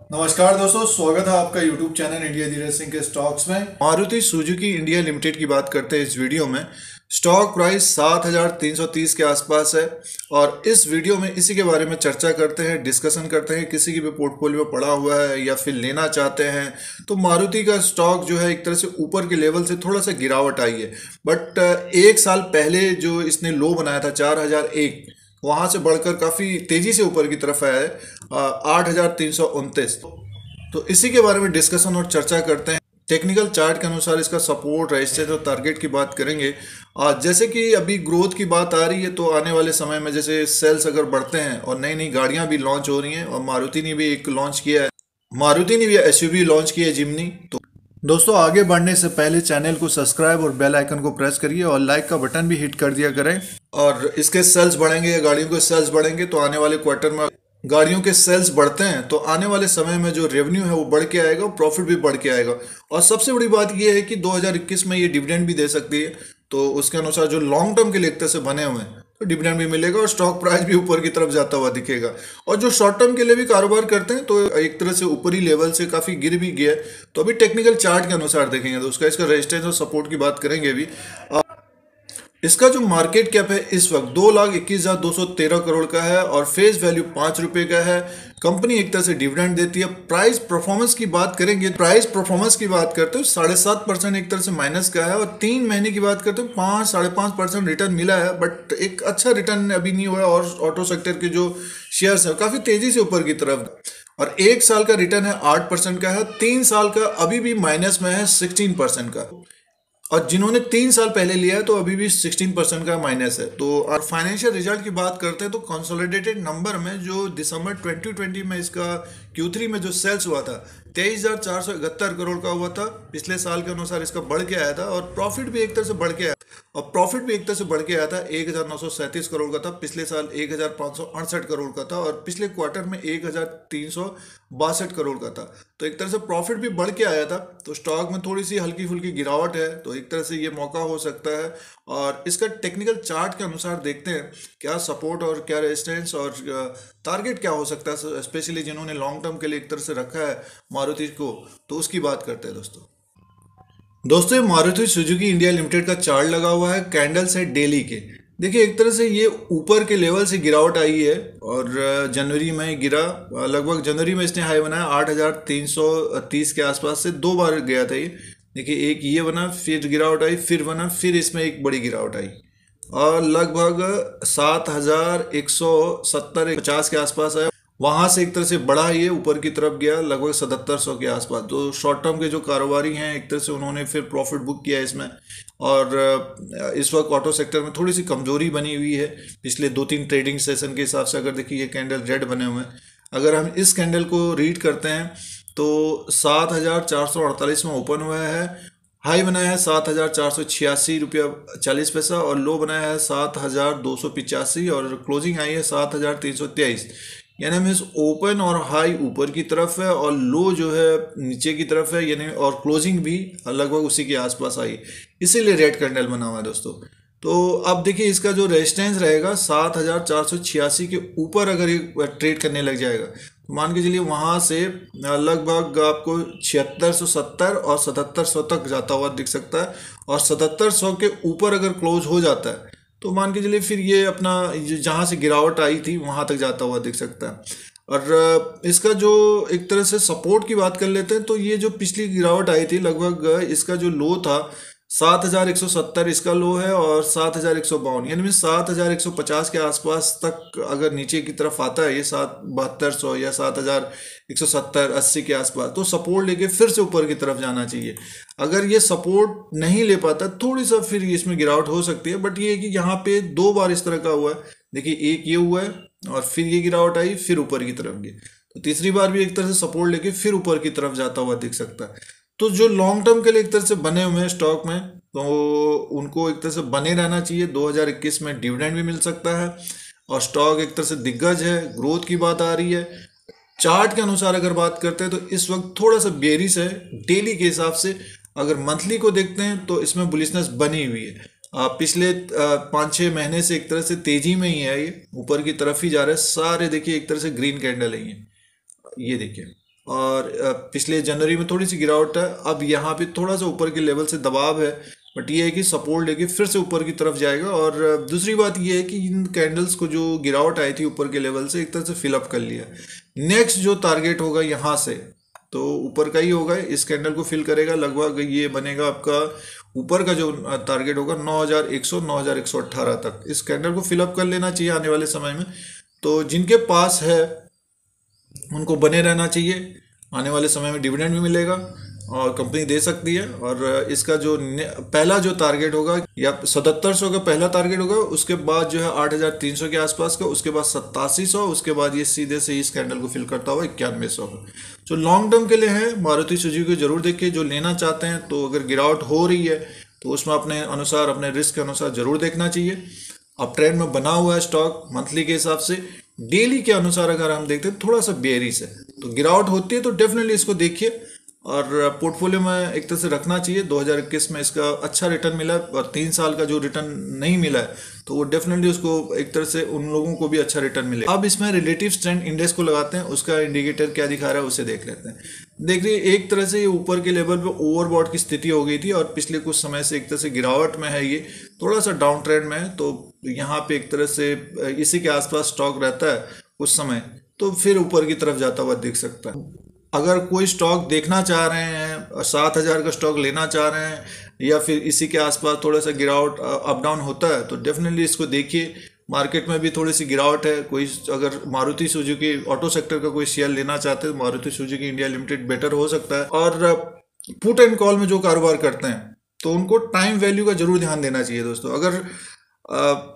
नमस्कार दोस्तों, स्वागत है आपका YouTube channel India Dheeraj Singh के स्टॉक्स में। मारुति सुजुकी इंडिया लिमिटेड की बात करते हैं इस वीडियो में। स्टॉक प्राइस 7,330 के आसपास है और इस वीडियो में इसी के बारे में चर्चा करते हैं, डिस्कशन करते हैं। किसी की भी पोर्टफोलियो पड़ा हुआ है या फिर लेना चाहते हैं तो मारुति का स्टॉक जो है एक तरह से ऊपर के लेवल से थोड़ा सा गिरावट आई है, बट एक साल पहले जो इसने लो बनाया था 4,001, वहां से बढ़कर काफी तेजी से ऊपर की तरफ आया है 8,329। तो इसी के बारे में डिस्कशन और चर्चा करते हैं। टेक्निकल चार्ट के अनुसार इसका सपोर्ट, रेजिस्टेंस और टारगेट की बात करेंगे। जैसे कि अभी ग्रोथ की बात आ रही है तो आने वाले समय में जैसे सेल्स अगर बढ़ते हैं और नई नई गाड़ियां भी लॉन्च हो रही हैं, और मारुति ने भी एक लॉन्च किया है, मारुति ने भी एसयूवी लॉन्च की है, जिम्नी। तो दोस्तों, आगे बढ़ने से पहले चैनल को सब्सक्राइब और बेल आइकन को प्रेस करिए और लाइक का बटन भी हिट कर दिया करें। और इसके सेल्स बढ़ेंगे या गाड़ियों के सेल्स बढ़ेंगे तो आने वाले क्वार्टर में गाड़ियों के सेल्स बढ़ते हैं तो आने वाले समय में जो रेवेन्यू है वो बढ़ के आएगा और प्रॉफिट भी बढ़ के आएगा। और सबसे बड़ी बात यह है कि 2021 में ये डिविडेंड भी दे सकती है, तो उसके अनुसार जो लॉन्ग टर्म के लिए एक तरह से बने हुए हैं तो डिविडेंड भी मिलेगा और स्टॉक प्राइस भी ऊपर की तरफ जाता हुआ दिखेगा। और जो शॉर्ट टर्म के लिए भी कारोबार करते हैं तो एक तरह से ऊपरी लेवल से काफी गिर भी गया है। तो अभी टेक्निकल चार्ट के अनुसार देखेंगे तो उसका इसका रेजिस्टेंस और सपोर्ट की बात करेंगे अभी। इसका जो मार्केट कैप है इस वक्त 2,21,213 करोड़ का है और फेस वैल्यू 5 रुपए का है। कंपनी एक तरह से डिविडेंड देती है। प्राइस परफॉर्मेंस की बात करेंगे, प्राइस परफॉर्मेंस की बात करते हो 7.5% एक तरह से माइनस का है, और 3 महीने की बात करते हो 5-5.5% रिटर्न मिला है, बट एक अच्छा रिटर्न अभी नहीं हुआ है। और ऑटो सेक्टर के जो शेयर्स है काफी तेजी से ऊपर की तरफ, और 1 साल का रिटर्न है 8% का है, 3 साल का अभी भी माइनस में है 16% का, और जिन्होंने 3 साल पहले लिया है तो अभी भी 16% का माइनस है। तो और फाइनेंशियल रिजल्ट की बात करते हैं तो कंसोलिडेटेड नंबर में जो दिसंबर 2020 में इसका Q3 में जो सेल्स हुआ था 23,471 करोड़ का हुआ था। पिछले साल के अनुसार इसका बढ़ के आया था, और प्रॉफिट भी एक तरह से बढ़ के आया, और प्रॉफिट भी एक तरह से बढ़ के आया था। 1,937 करोड़ का था, पिछले साल 1,568 करोड़ का था, और पिछले क्वार्टर में 1,362 करोड़ का था। तो एक तरह से प्रॉफिट भी बढ़ के आया था। तो स्टॉक में थोड़ी सी हल्की फुल्की गिरावट है, तो एक तरह से ये मौका हो सकता है। और इसका टेक्निकल चार्ट के अनुसार देखते हैं क्या सपोर्ट और क्या रेजिस्टेंस और टारगेट क्या हो सकता है, स्पेशली जिन्होंने लॉन्ग टर्म के लिए एक तरह से रखा है मारुति को, तो उसकी बात करते हैं दोस्तों, ये मारुति सुजुकी इंडिया लिमिटेड का चार्ट लगा हुआ है कैंडल्स है डेली के। देखिए एक तरह से ये ऊपर के लेवल से गिरावट आई है, और जनवरी में गिरा, लगभग जनवरी में इसने हाई बनाया 8,330 के आसपास से 2 बार गया था ये। देखिए एक ये बना, फिर गिरावट आई, फिर बना, फिर इसमें एक बड़ी गिरावट आई, और लगभग 7,170-50 के आसपास आया। वहां से एक तरह से बढ़ा ये ऊपर की तरफ गया लगभग 7,700 के आसपास। तो शॉर्ट टर्म के जो कारोबारी हैं एक तरह से उन्होंने फिर प्रॉफिट बुक किया इसमें। और इस वक्त ऑटो सेक्टर में थोड़ी सी कमजोरी बनी हुई है पिछले 2-3 ट्रेडिंग सेशन के हिसाब से। अगर देखिए ये कैंडल रेड बने हुए हैं, अगर हम इस कैंडल को रीड करते हैं तो 7,448 में ओपन हुआ है, हाई बनाया है 7,486 रुपया 40 पैसा, और लो बनाया है 7,285, और क्लोजिंग आई है 7,323। यानी मीन्स ओपन और हाई ऊपर की तरफ है और लो जो है नीचे की तरफ है, यानी और क्लोजिंग भी लगभग उसी के आसपास आई, इसीलिए रेड कैंडल बना हुआ है दोस्तों। तो अब देखिए इसका जो रेजिस्टेंस रहेगा 7,486 के ऊपर अगर ये ट्रेड करने लग जाएगा तो मान के चलिए वहां से लगभग आपको 7670 और 7700 तक जाता हुआ दिख सकता है, और 7700 के ऊपर अगर क्लोज हो जाता है तो मान के चलिए फिर ये अपना जहां से गिरावट आई थी वहां तक जाता हुआ दिख सकता है। और इसका जो एक तरह से सपोर्ट की बात कर लेते हैं तो ये जो पिछली गिरावट आई थी लगभग इसका जो लो था 7,170 इसका लो है, और 7,152 यानी 7,150 के आसपास तक अगर नीचे की तरफ आता है ये 7,7200 या 7,170-80 के आसपास, तो सपोर्ट लेके फिर से ऊपर की तरफ जाना चाहिए। अगर ये सपोर्ट नहीं ले पाता थोड़ी सा फिर इसमें गिरावट हो सकती है, बट ये है कि यहाँ पे 2 बार इस तरह का हुआ है। देखिए एक ये हुआ है और फिर ये गिरावट आई, फिर ऊपर की तरफ गई, तो तीसरी बार भी एक तरह से सपोर्ट लेके फिर ऊपर की तरफ जाता हुआ दिख सकता है। तो जो लॉन्ग टर्म के लिए एक तरह से बने हुए हैं स्टॉक में, तो उनको एक तरह से बने रहना चाहिए। 2021 में डिविडेंड भी मिल सकता है, और स्टॉक एक तरह से दिग्गज है। ग्रोथ की बात आ रही है। चार्ट के अनुसार अगर बात करते हैं तो इस वक्त थोड़ा सा बेरिश है डेली के हिसाब से। अगर मंथली को देखते हैं तो इसमें बुलिशनेस बनी हुई है। पिछले 5-6 महीने से एक तरह से तेजी में ही है, ये ऊपर की तरफ ही जा रहा है। सारे देखिए एक तरह से ग्रीन कैंडल है ये देखिए, और पिछले जनवरी में थोड़ी सी गिरावट है। अब यहाँ पे थोड़ा सा ऊपर के लेवल से दबाव है, बट ये है कि सपोर्ट लेके फिर से ऊपर की तरफ जाएगा। और दूसरी बात ये है कि इन कैंडल्स को जो गिरावट आई थी ऊपर के लेवल से एक तरह से फिलअप कर लिया। नेक्स्ट जो टारगेट होगा यहाँ से तो ऊपर का ही होगा, इस कैंडल को फिल करेगा, लगभग ये बनेगा आपका ऊपर का जो टारगेट होगा 9100 9118 तक। इस कैंडल को फिलअप कर लेना चाहिए आने वाले समय में। तो जिनके पास है उनको बने रहना चाहिए, आने वाले समय में डिविडेंड भी मिलेगा और कंपनी दे सकती है। और इसका जो पहला जो टारगेट होगा या 7700 का पहला टारगेट होगा, उसके बाद जो है 8300 के आसपास का, उसके बाद 8700, उसके बाद ये सीधे से इस कैंडल को फिल करता हुआ 9100 का। जो लॉन्ग टर्म के लिए है मारुति सुजुकी को जरूर देखिए। जो लेना चाहते हैं तो अगर गिरावट हो रही है तो उसमें अपने अनुसार, अपने रिस्क के अनुसार जरूर देखना चाहिए। अब ट्रेंड में बना हुआ है स्टॉक मंथली के हिसाब से। डेली के अनुसार अगर हम देखते हैं थोड़ा सा बेयरिश है, तो गिरावट होती है तो डेफिनेटली इसको देखिए और पोर्टफोलियो में एक तरह से रखना चाहिए। 2021 में इसका अच्छा रिटर्न मिला और 3 साल का जो रिटर्न नहीं मिला है तो वो डेफिनेटली उसको एक तरह से उन लोगों को भी अच्छा रिटर्न मिले। अब इसमें रिलेटिव स्ट्रेंथ इंडेक्स को लगाते हैं, उसका इंडिकेटर क्या दिखा रहा है उसे देख लेते हैं। देखिए एक तरह से ये ऊपर के लेवल पे ओवरबॉट की स्थिति हो गई थी और पिछले कुछ समय से एक तरह से गिरावट में है, ये थोड़ा सा डाउन ट्रेंड में है। तो यहाँ पे एक तरह से इसी के आसपास स्टॉक रहता है कुछ समय, तो फिर ऊपर की तरफ जाता हुआ दिख सकता है। अगर कोई स्टॉक देखना चाह रहे हैं, 7000 का स्टॉक लेना चाह रहे हैं या फिर इसी के आसपास थोड़ा सा गिरावट अप डाउन होता है तो डेफिनेटली इसको देखिए। मार्केट में भी थोड़ी सी गिरावट है। कोई अगर मारुति सुजुकी ऑटो सेक्टर का कोई शेयर लेना चाहते हैं तो Maruti Suzuki India limited better हो सकता है। और पुट एंड कॉल में जो कारोबार करते हैं तो उनको टाइम वैल्यू का जरूर ध्यान देना चाहिए दोस्तों। अगर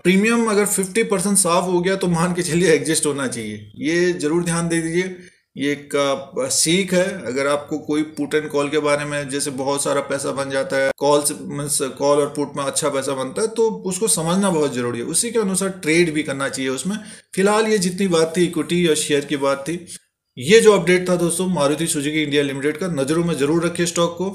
प्रीमियम अगर 50% साफ हो गया तो मान के चलिए एडजस्ट होना चाहिए, ये जरूर ध्यान दे दीजिए। ये एक सीख है। अगर आपको कोई पुट एंड कॉल के बारे में, जैसे बहुत सारा पैसा बन जाता है कॉल और पुट में अच्छा पैसा बनता है, तो उसको समझना बहुत जरूरी है। उसी के अनुसार ट्रेड भी करना चाहिए उसमें। फिलहाल ये जितनी बात थी इक्विटी और शेयर की बात थी, ये जो अपडेट था दोस्तों मारुति सुजुकी इंडिया लिमिटेड का, नजरों में जरूर रखिए स्टॉक को।